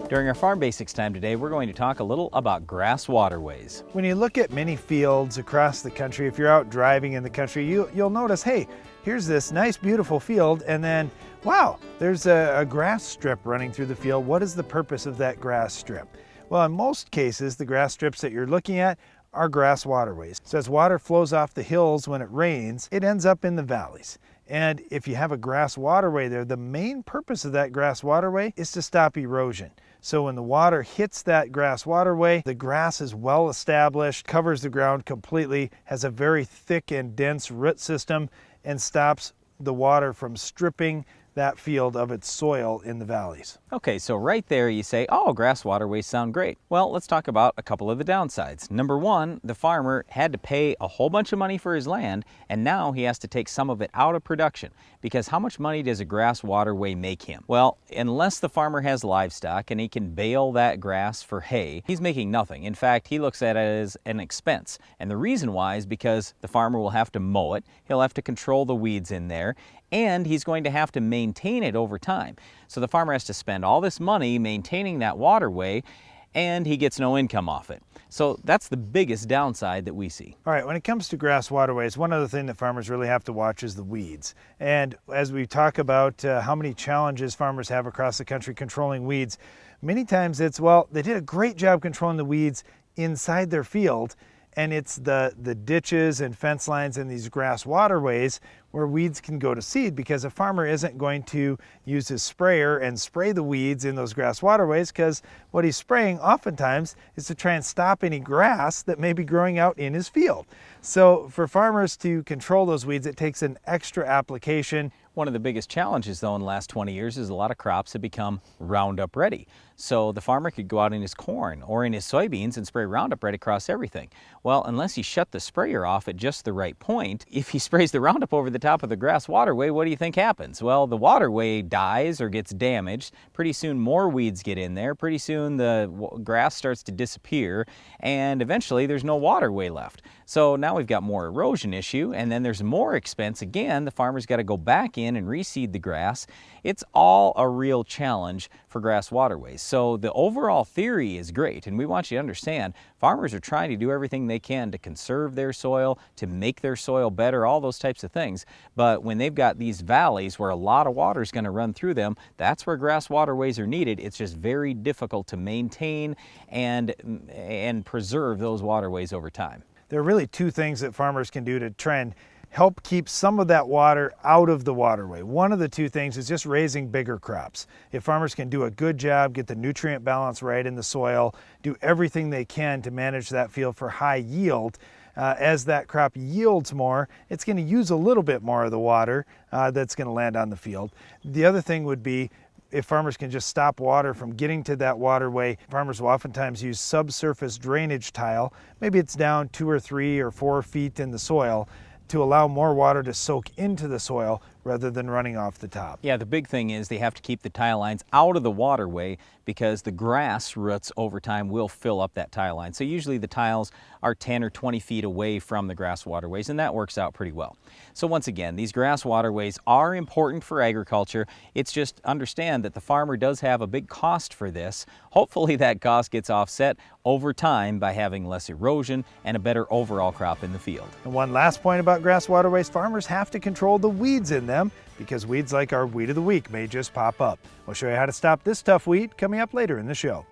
During our Farm Basics time today, we're going to talk a little about grass waterways. When you look at many fields across the country, if you're out driving in the country, you'll notice, hey, here's this nice, beautiful field, and then, wow, there's a grass strip running through the field. What is the purpose of that grass strip? Well, in most cases, the grass strips that you're looking at are grass waterways. So as water flows off the hills when it rains, it ends up in the valleys. And if you have a grass waterway there, the main purpose of that grass waterway is to stop erosion. So when the water hits that grass waterway, the grass is well established, covers the ground completely, has a very thick and dense root system, and stops the water from stripping that field of its soil in the valleys. Okay, so right there you say, oh, grass waterways sound great. Well, let's talk about a couple of the downsides. Number one, the farmer had to pay a whole bunch of money for his land, and now he has to take some of it out of production. Because how much money does a grass waterway make him? Well, unless the farmer has livestock and he can bale that grass for hay, he's making nothing. In fact, he looks at it as an expense. And the reason why is because the farmer will have to mow it, he'll have to control the weeds in there, and he's going to have to maintain it over time. So the farmer has to spend all this money maintaining that waterway, and he gets no income off it. So that's the biggest downside that we see. All right, when it comes to grass waterways, one other thing that farmers really have to watch is the weeds. And as we talk about how many challenges farmers have across the country controlling weeds, many times it's, well, they did a great job controlling the weeds inside their field, and it's the ditches and fence lines and these grass waterways where weeds can go to seed, because a farmer isn't going to use his sprayer and spray the weeds in those grass waterways, because what he's spraying oftentimes is to try and stop any grass that may be growing out in his field. So for farmers to control those weeds, it takes an extra application. One of the biggest challenges, though, in the last 20 years is a lot of crops have become Roundup ready. So the farmer could go out in his corn or in his soybeans and spray Roundup right across everything. Well, unless he shut the sprayer off at just the right point, if he sprays the Roundup over the top of the grass waterway, what do you think happens? Well, the waterway dies or gets damaged. Pretty soon more weeds get in there. Pretty soon the grass starts to disappear, and eventually there's no waterway left. So now we've got more erosion issue, and then there's more expense again. The farmer's got to go back in and reseed the grass. It's all a real challenge for grass waterways. So the overall theory is great, and we want you to understand farmers are trying to do everything they can to conserve their soil, to make their soil better, all those types of things. But when they've got these valleys where a lot of water is going to run through them, that's where grass waterways are needed. It's just very difficult to maintain and preserve those waterways over time. There are really two things that farmers can do to try and help keep some of that water out of the waterway. One of the two things is just raising bigger crops. If farmers can do a good job, get the nutrient balance right in the soil, do everything they can to manage that field for high yield, as that crop yields more, it's going to use a little bit more of the water that's going to land on the field. The other thing would be, if farmers can just stop water from getting to that waterway, farmers will oftentimes use subsurface drainage tile. Maybe it's down 2 or 3 or 4 feet in the soil, to allow more water to soak into the soil rather than running off the top. Yeah, the big thing is they have to keep the tile lines out of the waterway, because the grass roots over time will fill up that tile line. So usually the tiles are 10 or 20 feet away from the grass waterways, and that works out pretty well. So once again, these grass waterways are important for agriculture. It's just understand that the farmer does have a big cost for this. Hopefully that cost gets offset over time by having less erosion and a better overall crop in the field. And one last point about grass waterways, farmers have to control the weeds in them, because weeds like our Weed of the Week may just pop up. We'll show you how to stop this tough weed coming up later in the show.